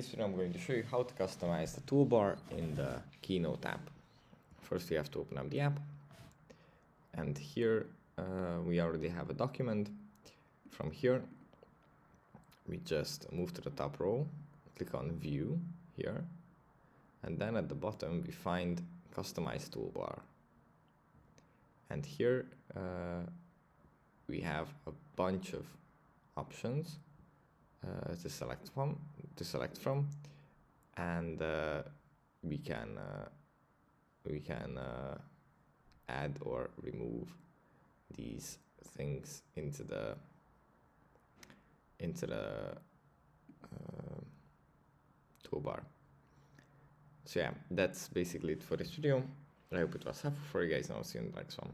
In this video I'm going to show you how to customize the toolbar in the Keynote app. First we have to open up the app, and here we already have a document. From here we just move to the top row, click on View here, and then at the bottom we find Customize Toolbar. And here we have a bunch of options to select from, and we can add or remove these things into the toolbar. So yeah, that's basically it for this video. I hope it was helpful for you guys, and I'll see you in the next one.